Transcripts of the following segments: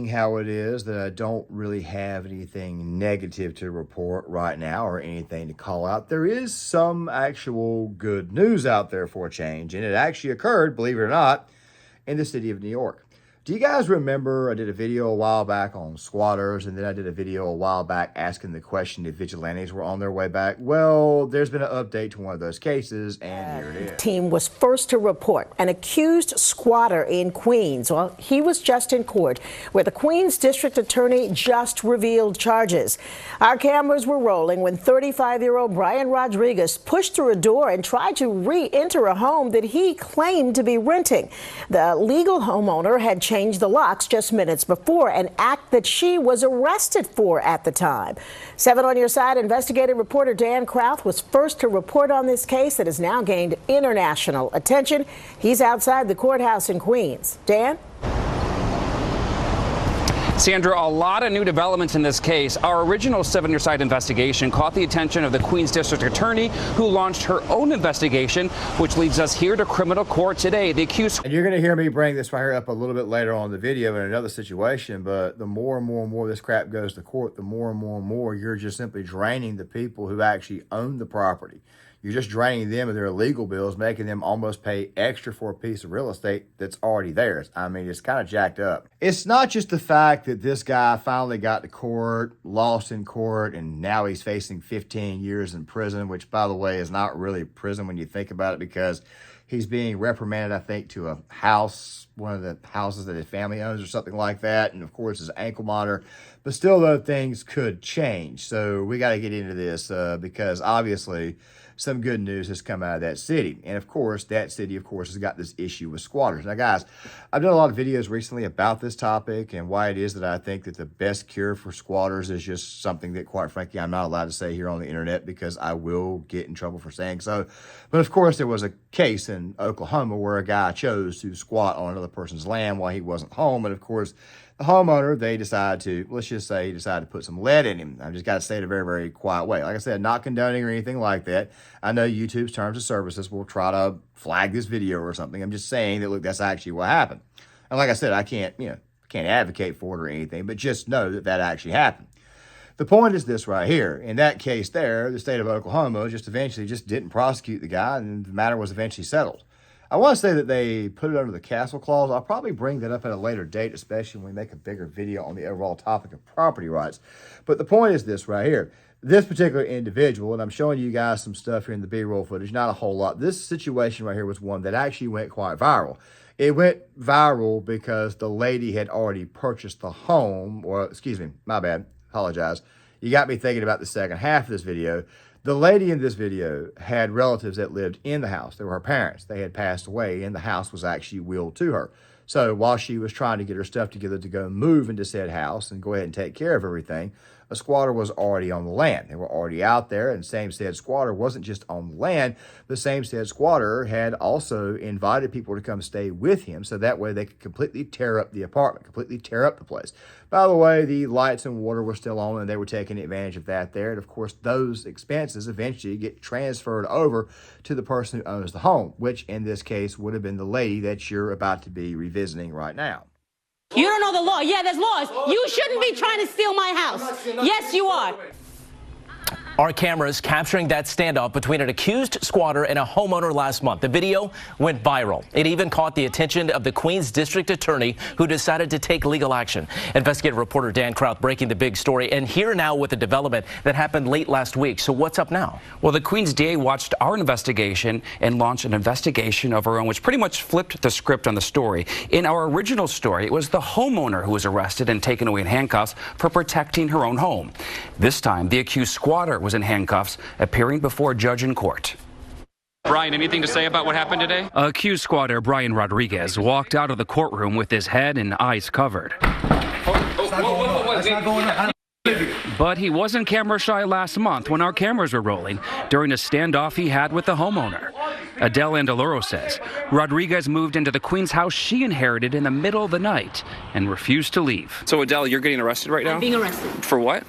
how it is that I don't really have anything negative to report right now or anything to call out. There is some actual good news out there for a change, and it actually occurred, believe it or not, in the city of New York. Do you guys remember I did a video a while back on squatters, and then I did a video a while back asking the question if vigilantes were on their way back? Well, there's been an update to one of those cases, and here it is. Team was first to report an accused squatter in Queens. Well, he was just in court, where the Queens district attorney just revealed charges. Our cameras were rolling when 35-year-old Brian Rodriguez pushed through a door and tried to re-enter a home that he claimed to be renting. The legal homeowner had changed the locks just minutes before, an act that she was arrested for at the time. 7 on your side, investigative reporter Dan Krauth was first to report on this case that has now gained international attention. He's outside the courthouse in Queens. Dan? Sandra, a lot of new developments in this case. Our original 7 Your Side investigation caught the attention of the Queens District Attorney, who launched her own investigation, which leads us here to criminal court today. The accused... And you're going to hear me bring this right here up a little bit later on in the video in another situation, but the more and more this crap goes to court, the more and more you're just simply draining the people who actually own the property. You're just draining them of their legal bills, making them almost pay extra for a piece of real estate that's already theirs. I mean, it's kind of jacked up. It's not just the fact that this guy finally got to court, lost in court, and now he's facing 15 years in prison, which, by the way, is not really prison when you think about it, because he's being reprimanded, I think, to a house, one of the houses that his family owns or something like that. And, of course, his ankle monitor. But still, though, things could change. So we got to get into this because, obviously, some good news has come out of that city. And, of course, that city, has got this issue with squatters. Now, guys, I've done a lot of videos recently about this topic and why it is that I think that the best cure for squatters is just something that, quite frankly, I'm not allowed to say here on the internet because I will get in trouble for saying so. But, of course, there was a case in Oklahoma where a guy chose to squat on another person's land while he wasn't home. And, of course, the homeowner, they decided to, let's just say, he decided to put some lead in him. I've just got to say it a very, very quiet way. Like I said, not condoning or anything like that. I know YouTube's terms of services will try to flag this video or something. I'm just saying that, look, that's actually what happened. And like I said, I can't advocate for it or anything, but just know that that actually happened. The point is this right here. In that case there, the state of Oklahoma just eventually just didn't prosecute the guy, and the matter was eventually settled. I want to say that they put it under the castle clause. I'll probably bring that up at a later date, especially when we make a bigger video on the overall topic of property rights. But the point is this right here. This particular individual, and I'm showing you guys some stuff here in the B-roll footage, not a whole lot. This situation right here was one that actually went quite viral. It went viral because the lady had already purchased the home, or excuse me, my bad, apologize. You got me thinking about the second half of this video. The lady in this video had relatives that lived in the house. They were her parents. They had passed away, and the house was actually willed to her. So while she was trying to get her stuff together to go move into said house and go ahead and take care of everything, a squatter was already on the land. They were already out there, and same said squatter wasn't just on the land. The same said squatter had also invited people to come stay with him, so that way they could completely tear up the apartment, completely tear up the place. By the way, the lights and water were still on, and they were taking advantage of that there. And, of course, those expenses eventually get transferred over to the person who owns the home, which in this case would have been the lady that you're about to be revisiting right now. You don't know the law. Yeah, there's laws. You shouldn't be trying to steal my house. Yes, you are. Our cameras capturing that standoff between an accused squatter and a homeowner last month. The video went viral. It even caught the attention of the Queens District Attorney, who decided to take legal action. Investigative reporter Dan Krauth breaking the big story, and here now with a development that happened late last week. So what's up now? Well, the Queens DA watched our investigation and launched an investigation of her own, which pretty much flipped the script on the story. In our original story, it was the homeowner who was arrested and taken away in handcuffs for protecting her own home. This time, the accused squatter was in handcuffs, appearing before a judge in court. Brian, anything to say about what happened today? Accused squatter Brian Rodriguez walked out of the courtroom with his head and eyes covered. But he wasn't camera shy last month when our cameras were rolling during a standoff he had with the homeowner. Adele Andaluro says Rodriguez moved into the Queens house she inherited in the middle of the night and refused to leave. So Adele, you're getting arrested right now? I'm being arrested. For what?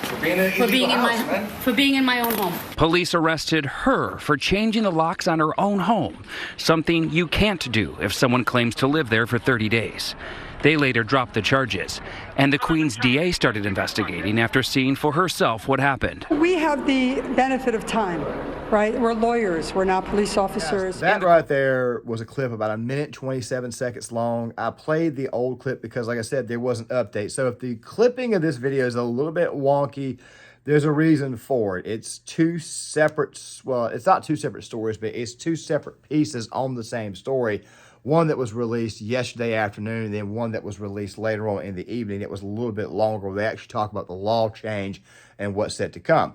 For being in my own home. Police arrested her for changing the locks on her own home, something you can't do if someone claims to live there for 30 days. They later dropped the charges. And the Queens DA started investigating after seeing for herself what happened. We have the benefit of time, right? We're lawyers. We're not police officers. Yes, that right there was a clip about 1 minute, 27 seconds long. I played the old clip because, like I said, there was an update. So if the clipping of this video is a little bit wonky, there's a reason for it. It's two separate, well, it's not two separate stories, but it's two separate pieces on the same story. One that was released yesterday afternoon, and then one that was released later on in the evening. It was a little bit longer, where they actually talk about the law change and what's set to come.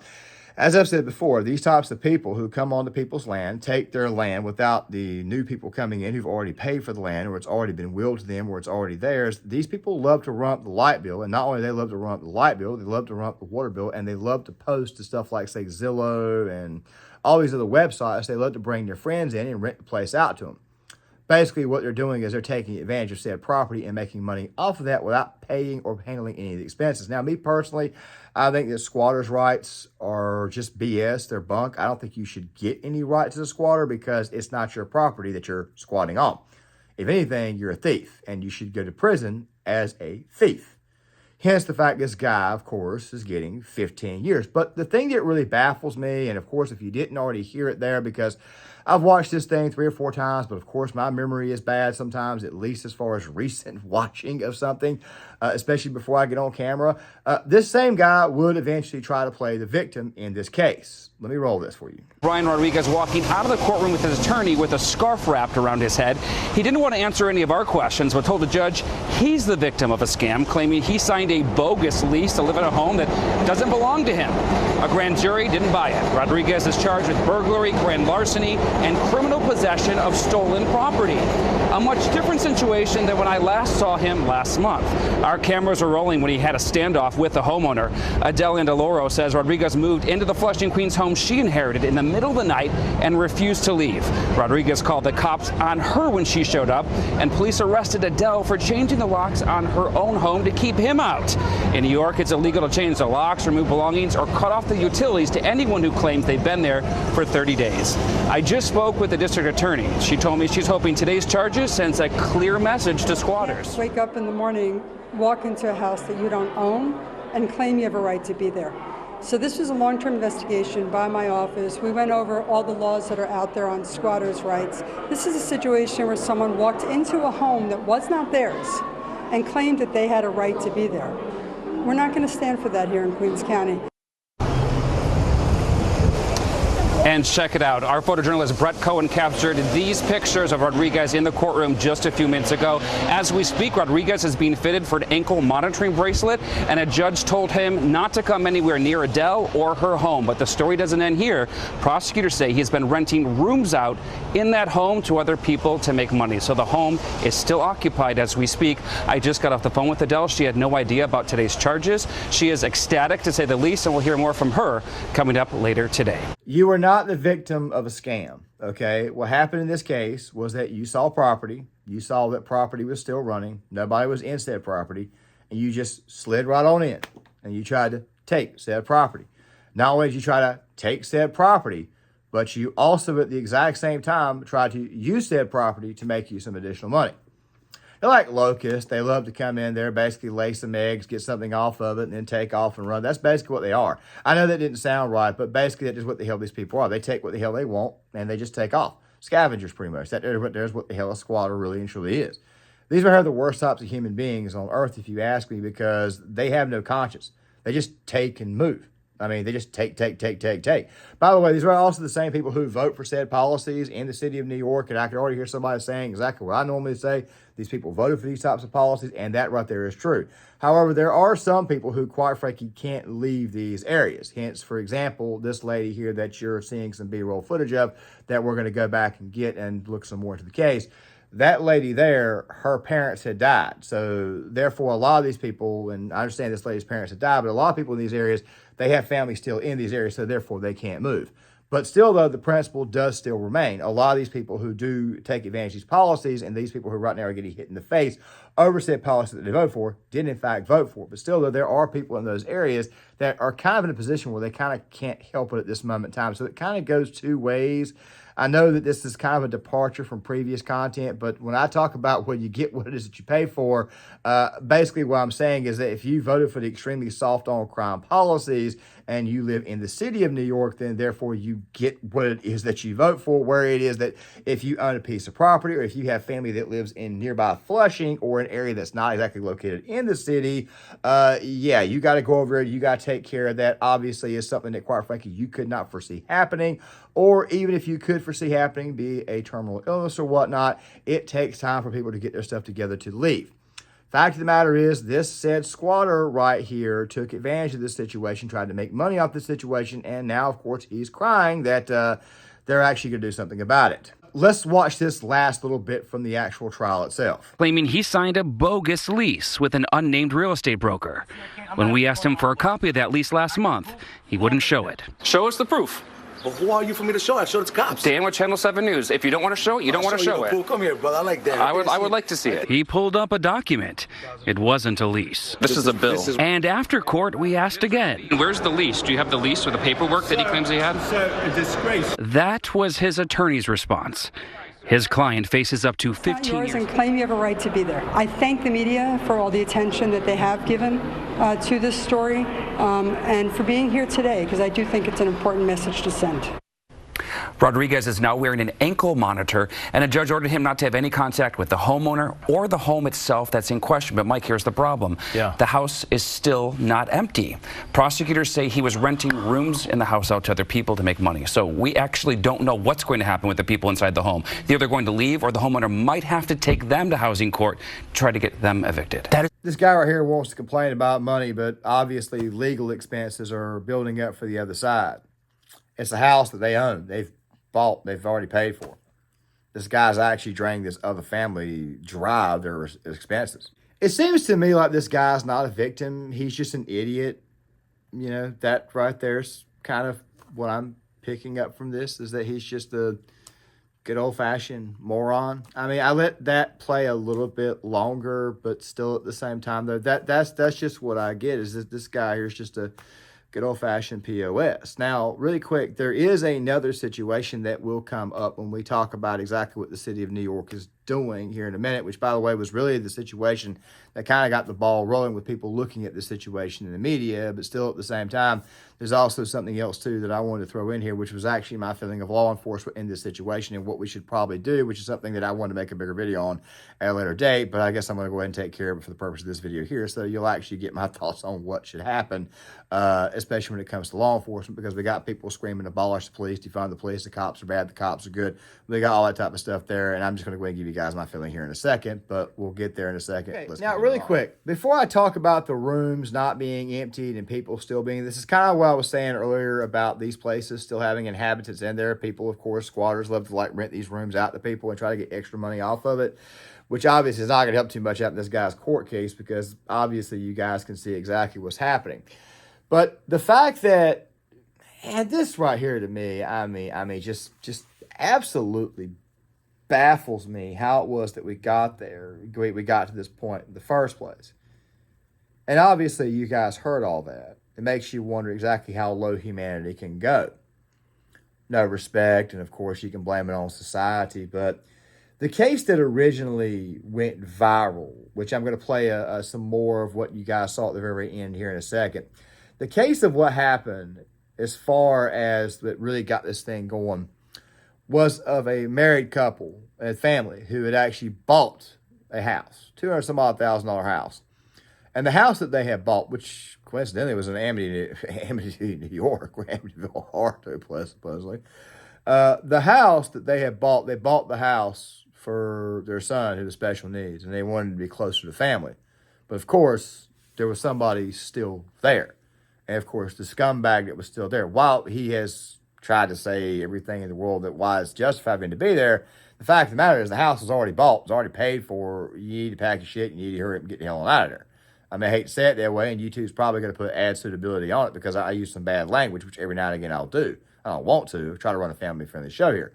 As I've said before, these types of people who come onto people's land, take their land without the new people coming in who've already paid for the land, or it's already been willed to them, or it's already theirs. These people love to run up the light bill, and not only they love to run up the light bill, they love to run up the water bill, and they love to post to stuff like, say, Zillow and all these other websites. They love to bring their friends in and rent the place out to them. Basically, what they're doing is they're taking advantage of said property and making money off of that without paying or handling any of the expenses. Now, me personally, I think that squatters' rights are just BS. They're bunk. I don't think you should get any rights as a squatter because it's not your property that you're squatting on. If anything, you're a thief, and you should go to prison as a thief. Hence the fact this guy, of course, is getting 15 years. But the thing that really baffles me, and of course, if you didn't already hear it there, because I've watched this thing 3 or 4 times, but of course, my memory is bad sometimes, at least as far as recent watching of something, especially before I get on camera. This same guy would eventually try to play the victim in this case. Let me roll this for you. Brian Rodriguez walking out of the courtroom with his attorney with a scarf wrapped around his head. He didn't want to answer any of our questions, but told the judge he's the victim of a scam, claiming he signed a bogus lease to live in a home that doesn't belong to him. A grand jury didn't buy it. Rodriguez is charged with burglary, grand larceny, and criminal possession of stolen property. A much different situation than when I last saw him last month. Our cameras were rolling when he had a standoff with the homeowner. Adele Andaloro says Rodriguez moved into the Flushing, Queens home she inherited in the middle of the night and refused to leave. Rodriguez called the cops on her when she showed up, and police arrested Adele for changing the locks on her own home to keep him out. In New York, it's illegal to change the locks, remove belongings, or cut off the utilities to anyone who claims they've been there for 30 days. I just spoke with the district attorney. She told me she's hoping today's charges sends a clear message to squatters. Wake up in the morning, walk into a house that you don't own, and claim you have a right to be there. So this was a long-term investigation by my office. We went over all the laws that are out there on squatters' rights. This is a situation where someone walked into a home that was not theirs and claimed that they had a right to be there. We're not going to stand for that here in Queens County. And check it out. Our photojournalist Brett Cohen captured these pictures of Rodriguez in the courtroom just a few minutes ago. As we speak, Rodriguez is being fitted for an ankle monitoring bracelet, and a judge told him not to come anywhere near Adele or her home. But the story doesn't end here. Prosecutors say he's been renting rooms out in that home to other people to make money. So the home is still occupied as we speak. I just got off the phone with Adele. She had no idea about today's charges. She is ecstatic, to say the least, and we'll hear more from her coming up later today. You are not the victim of a scam, okay? What happened in this case was that you saw property, you saw that property was still running, nobody was in said property, and you just slid right on in, and you tried to take said property. Not only did you try to take said property, but you also at the exact same time tried to use said property to make you some additional money. They're like locusts. They love to come in there, basically lay some eggs, get something off of it, and then take off and run. That's basically what they are. I know that didn't sound right, but basically that is what the hell these people are. They take what the hell they want, and they just take off. Scavengers, pretty much. There's what the hell a squatter really and truly is. These are the worst types of human beings on earth, if you ask me, because they have no conscience. They just take and move. I mean, they just take. By the way, these are also the same people who vote for said policies in the city of New York, and I could already hear somebody saying exactly what I normally say. These people voted for these types of policies, and that right there is true. However, there are some people who, quite frankly, can't leave these areas. Hence, for example, this lady here that you're seeing some B-roll footage of that we're going to go back and get and look some more into the case. That lady there, her parents had died. So therefore, a lot of these people, and I understand this lady's parents had died, but a lot of people in these areas, they have family still in these areas, so therefore they can't move. But still, though, the principle does still remain. A lot of these people who do take advantage of these policies and these people who right now are getting hit in the face over said policy that they vote for, did in fact vote for. But still, though, there are people in those areas that are kind of in a position where they kind of can't help it at this moment in time. So it kind of goes two ways. I know that this is kind of a departure from previous content, but when I talk about when you get what it is that you pay for, basically what I'm saying is that if you voted for the extremely soft on crime policies and you live in the city of New York, then therefore you get what it is that you vote for, where it is that if you own a piece of property or if you have family that lives in nearby Flushing or an area that's not exactly located in the city, yeah, you got to go over it. You got to take care of that. Obviously, is something that, quite frankly, you could not foresee happening. Or even if you could foresee happening, be a terminal illness or whatnot, it takes time for people to get their stuff together to leave. Fact of the matter is, this said squatter right here took advantage of this situation, tried to make money off this situation, and now, of course, he's crying that they're actually going to do something about it. Let's watch this last little bit from the actual trial itself. Claiming he signed a bogus lease with an unnamed real estate broker. When we asked him for a copy of that lease last month, he wouldn't show it. Show us the proof. But who are you for me to show? I showed it to cops. Dan with Channel 7 News. If you don't want to show it, you don't want to show it. Come here, brother. I like that. I would like to see it. He pulled up a document. It wasn't a lease. This is a bill. And after court, we asked again. Where's the lease? Do you have the lease or the paperwork that he claims he had? Sir, a disgrace. That was his attorney's response. His client faces up to 15 yours years. and claim you have a right to be there. I thank the media for all the attention that they have given to this story and for being here today, because I do think it's an important message to send. Rodriguez is now wearing an ankle monitor, and a judge ordered him not to have any contact with the homeowner or the home itself that's in question. But Mike, here's the problem. Yeah. The house is still not empty. Prosecutors say he was renting rooms in the house out to other people to make money. So we actually don't know what's going to happen with the people inside the home. They're either going to leave or the homeowner might have to take them to housing court to try to get them evicted. This guy right here wants to complain about money, but obviously legal expenses are building up for the other side. It's a house that they own. They've bought. They've already paid for. This guy's actually draining this other family dry of their expenses. It seems to me like this guy's not a victim. He's just an idiot. You know, that right there's kind of what I'm picking up from this, is that he's just a good old-fashioned moron. I mean, I let that play a little bit longer, but still at the same time, though, that's just what I get, is that this guy here is just a good old-fashioned POS. Now, really quick, there is another situation that will come up when we talk about exactly what the city of New York is doing here in a minute, which, by the way, was really the situation that kind of got the ball rolling with people looking at the situation in the media. But still, at the same time, there's also something else, too, that I wanted to throw in here, which was actually my feeling of law enforcement in this situation and what we should probably do, which is something that I wanted to make a bigger video on at a later date. But I guess I'm going to go ahead and take care of it for the purpose of this video here, so you'll actually get my thoughts on what should happen, especially when it comes to law enforcement, because we got people screaming, abolish the police, defund the police, the cops are bad, the cops are good. We got all that type of stuff there, and I'm just going to go ahead and give you guys my feeling here in a second, but we'll get there in a second. Okay, now, really quick, before I talk about the rooms not being emptied and people still being, this is kind of what I was saying earlier about these places still having inhabitants in there. People, of course, squatters love to like rent these rooms out to people and try to get extra money off of it, which obviously is not going to help too much out in this guy's court case, because obviously you guys can see exactly what's happening. But the fact that, and this right here to me, I mean, just absolutely baffles me how it was that we got there. We got to this point in the first place. And obviously you guys heard all that. It makes you wonder exactly how low humanity can go. No respect, and of course you can blame it on society, but the case that originally went viral, which I'm going to play some more of what you guys saw at the very end here in a second. The case of what happened, as far as that really got this thing going, was of a married couple and family who had actually bought a house, $200,000 house. And the house that they had bought, which coincidentally was in Amity, New York, where Amityville Horror took place, supposedly. The house that they bought the house for their son who had special needs, and they wanted to be closer to family. But of course, there was somebody still there. And of course, the scumbag that was still there, while he has tried to say everything in the world that why it's justified him to be there, the fact of the matter is the house was already bought, it was already paid for. You need to pack your shit, you need to hurry up and get the hell out of there. I mean, I hate to say it that way, and YouTube's probably going to put ad suitability on it because I use some bad language, which every now and again I'll do. I don't want to. I try to run a family-friendly show here.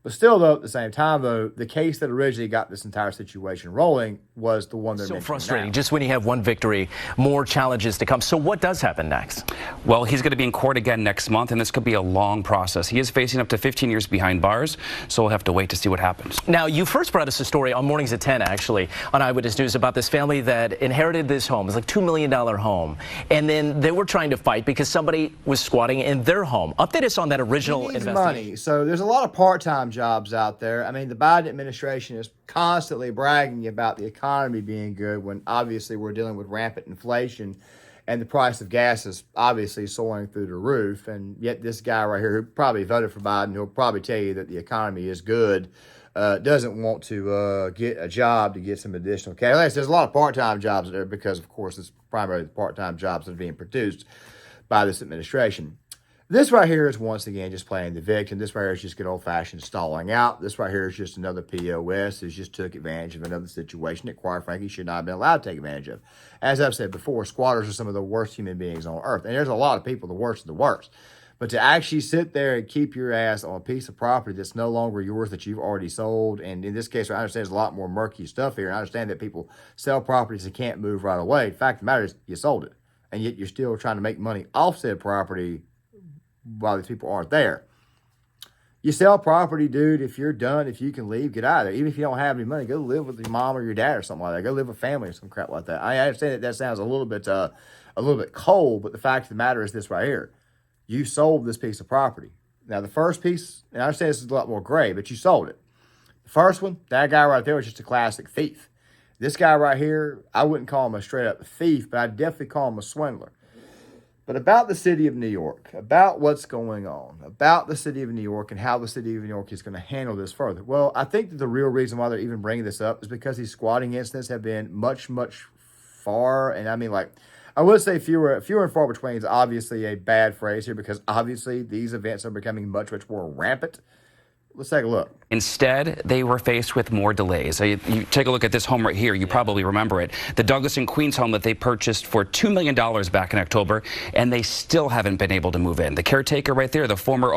But still, though, at the same time, though, the case that originally got this entire situation rolling was the one they're So mentioning frustrating. now. Just when you have one victory, more challenges to come. So what does happen next? Well, he's going to be in court again next month, and this could be a long process. He is facing up to 15 years behind bars, so we'll have to wait to see what happens. Now, you first brought us a story on Mornings at 10, actually, on Eyewitness News about this family that inherited this home. It's like $2 million home. And then they were trying to fight because somebody was squatting in their home. Update us on that original investigation. Money. So there's a lot of part-time jobs out there. I mean, the Biden administration is constantly bragging about the economy being good when obviously we're dealing with rampant inflation and the price of gas is obviously soaring through the roof. And yet this guy right here who probably voted for Biden, who'll probably tell you that the economy is good, doesn't want to get a job to get some additional cash. There's a lot of part-time jobs there because, of course, it's primarily the part-time jobs that are being produced by this administration. This right here is once again just playing the victim. This right here is just good old-fashioned stalling out. This right here is just another POS who just took advantage of another situation that, quite frankly, should not have been allowed to take advantage of. As I've said before, squatters are some of the worst human beings on earth. And there's a lot of people, the worst of the worst. But to actually sit there and keep your ass on a piece of property that's no longer yours, that you've already sold, and in this case, I understand there's a lot more murky stuff here, and I understand that people sell properties and can't move right away. The fact of the matter is you sold it, and yet you're still trying to make money off said property while these people aren't there. You sell property, dude, if you're done, if you can leave, get out of there. Even if you don't have any money, go live with your mom or your dad or something like that. Go live with family or some crap like that. I understand that sounds a little bit cold, but the fact of the matter is this right here. You sold this piece of property. Now, the first piece, and I understand this is a lot more gray, but you sold it. The first one, that guy right there was just a classic thief. This guy right here, I wouldn't call him a straight-up thief, but I'd definitely call him a swindler. But about the city of New York, about what's going on, about the city of New York and how the city of New York is going to handle this further. Well, I think that the real reason why they're even bringing this up is because these squatting incidents have been much, much far. And I mean, like, I would say fewer and far between is obviously a bad phrase here because obviously these events are becoming much, much more rampant. Let's take a look. Instead, they were faced with more delays. You take a look at this home right here. You probably remember it. The Douglas and Queens home that they purchased for $2 million back in October, and they still haven't been able to move in. The caretaker right there, the former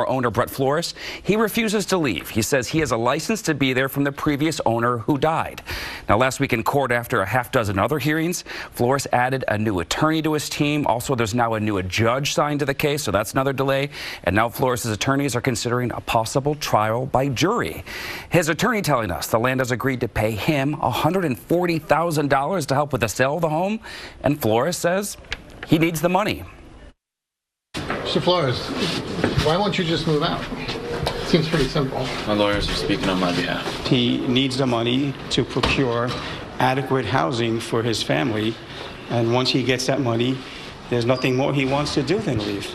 owner, Brett Flores, he refuses to leave. He says he has a license to be there from the previous owner who died. Now, last week in court, after a half dozen other hearings, Flores added a new attorney to his team. Also, there's now a new judge signed to the case, so that's another delay. And now Flores' attorneys are considering a possible trial by jury. His attorney telling us the land has agreed to pay him $140,000 to help with the sale of the home, and Flores says he needs the money. Mr. Flores, why won't you just move out? Seems pretty simple. My lawyers are speaking on my behalf. He needs the money to procure adequate housing for his family, and once he gets that money, there's nothing more he wants to do than leave.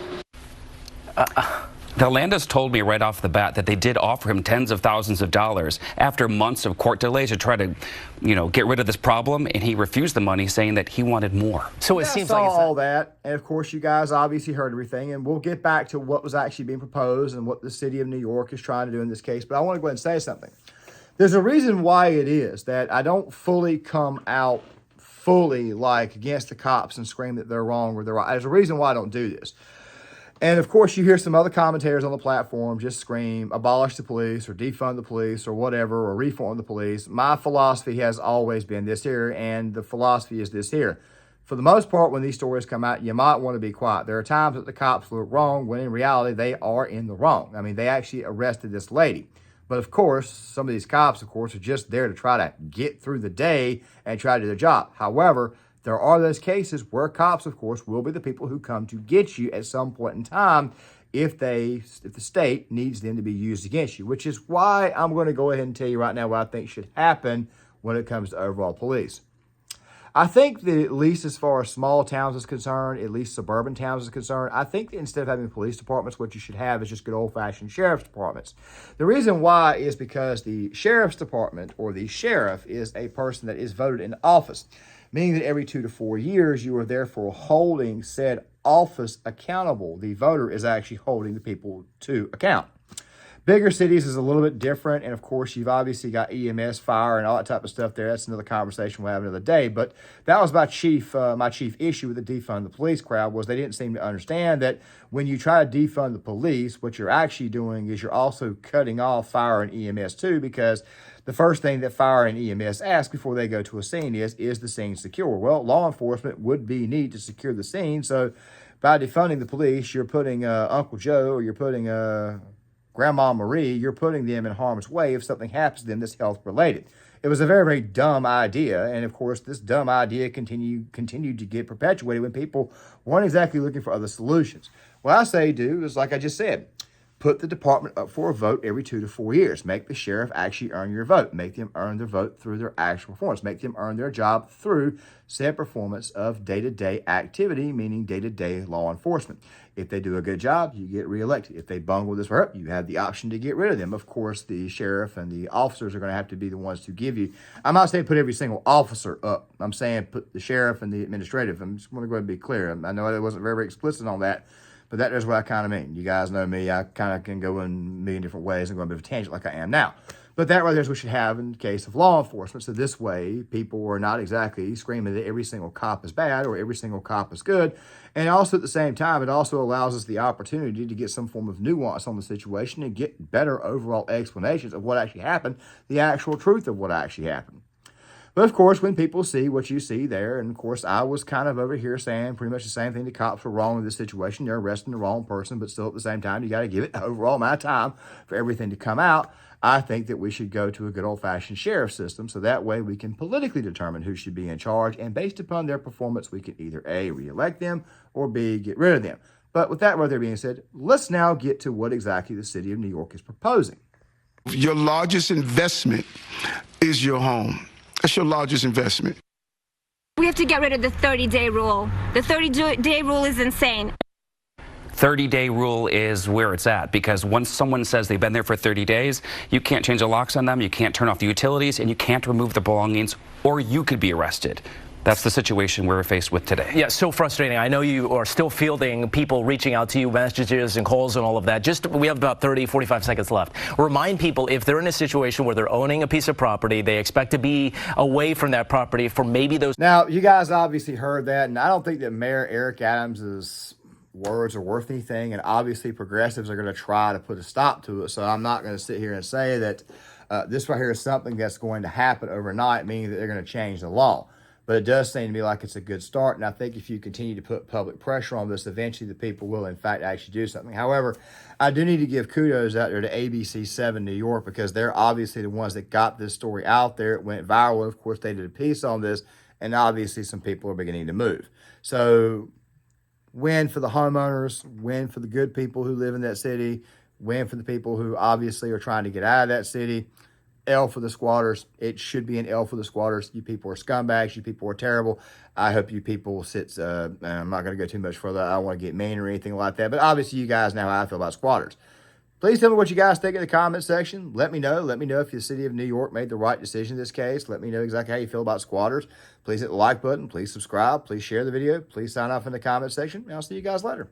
The Landis told me right off the bat that they did offer him tens of thousands of dollars after months of court delays to try to, get rid of this problem, and he refused the money, saying that he wanted more. So it seems like all that, and of course you guys obviously heard everything, and we'll get back to what was actually being proposed and what the city of New York is trying to do in this case, but I want to go ahead and say something. There's a reason why it is that I don't fully come out like against the cops and scream that they're wrong or they're right. There's a reason why I don't do this. And of course, you hear some other commentators on the platform just scream, abolish the police or defund the police or whatever, or reform the police. My philosophy has always been this here, and the philosophy is this here. For the most part, when these stories come out, you might want to be quiet. There are times that the cops look wrong when in reality they are in the wrong. I mean, they actually arrested this lady. But of course, some of these cops, of course, are just there to try to get through the day and try to do their job. However, there are those cases where cops, of course, will be the people who come to get you at some point in time if the state needs them to be used against you, which is why I'm going to go ahead and tell you right now what I think should happen when it comes to overall police. I think that at least as far as small towns is concerned, at least suburban towns is concerned, I think that instead of having police departments, what you should have is just good old-fashioned sheriff's departments. The reason why is because the sheriff's department or the sheriff is a person that is voted into office, meaning that every 2 to 4 years, you are therefore holding said office accountable. The voter is actually holding the people to account. Bigger cities is a little bit different, and of course, you've obviously got EMS, fire, and all that type of stuff there. That's another conversation we'll have another day. But that was my chief issue with the defund the police crowd, was they didn't seem to understand that when you try to defund the police, what you're actually doing is you're also cutting off fire and EMS too, because the first thing that fire and EMS ask before they go to a scene is the scene secure? Well, law enforcement would be need to secure the scene, so by defunding the police, you're putting Uncle Joe, or you're putting Grandma Marie, you're putting them in harm's way if something happens to them that's health related. It was a very, very dumb idea. And of course, this dumb idea continued to get perpetuated when people weren't exactly looking for other solutions. What I say do is, like I just said, put the department up for a vote every 2 to 4 years. Make the sheriff actually earn your vote. Make them earn their vote through their actual performance. Make them earn their job through said performance of day-to-day activity, meaning day-to-day law enforcement. If they do a good job, you get reelected. If they bungle this work, you have the option to get rid of them. Of course, the sheriff and the officers are going to have to be the ones to give you. I'm not saying put every single officer up. I'm saying put the sheriff and the administrative. I'm just going to go ahead and be clear. I know I wasn't very, very explicit on that, but that is what I kind of mean. You guys know me. I kind of can go in a million different ways and go a bit of a tangent like I am now. But that right there is what we should have in the case of law enforcement. So this way, people are not exactly screaming that every single cop is bad or every single cop is good. And also at the same time, it also allows us the opportunity to get some form of nuance on the situation and get better overall explanations of what actually happened, the actual truth of what actually happened. But of course, when people see what you see there, and of course, I was kind of over here saying pretty much the same thing. The cops were wrong in this situation. They're arresting the wrong person, but still at the same time, you got to give it overall amount of time for everything to come out. I think that we should go to a good old-fashioned sheriff system, so that way we can politically determine who should be in charge, and based upon their performance, we can either A, reelect them, or B, get rid of them. But with that right there being said, let's now get to what exactly the city of New York is proposing. Your largest investment is your home. That's your largest investment. We have to get rid of the 30-day rule. The 30-day rule is insane. 30-day rule is where it's at, because once someone says they've been there for 30 days, you can't change the locks on them, you can't turn off the utilities, and you can't remove the belongings, or you could be arrested. That's the situation we're faced with today. Yeah, so frustrating. I know you are still fielding people reaching out to you, messages and calls and all of that. We have about 30, 45 seconds left. Remind people, if they're in a situation where they're owning a piece of property, they expect to be away from that property for maybe those... Now, you guys obviously heard that, and I don't think that Mayor Eric Adams' words are worth anything, and obviously progressives are going to try to put a stop to it. So I'm not going to sit here and say that this right here is something that's going to happen overnight, meaning that they're going to change the law. But it does seem to me like it's a good start, and I think if you continue to put public pressure on this, eventually the people will, in fact, actually do something. However, I do need to give kudos out there to ABC7 New York, because they're obviously the ones that got this story out there. It went viral. Of course, they did a piece on this, and obviously some people are beginning to move. So win for the homeowners, win for the good people who live in that city, win for the people who obviously are trying to get out of that city. L for the squatters. It should be an L for the squatters. You people are scumbags. You people are terrible. I hope you people sit, I'm not going to go too much further. I don't want to get mean or anything like that, but obviously you guys know how I feel about squatters. Please tell me what you guys think in the comment section. Let me know. Let me know if the city of New York made the right decision in this case. Let me know exactly how you feel about squatters. Please hit the like button. Please subscribe. Please share the video. Please sign off in the comment section. And I'll see you guys later.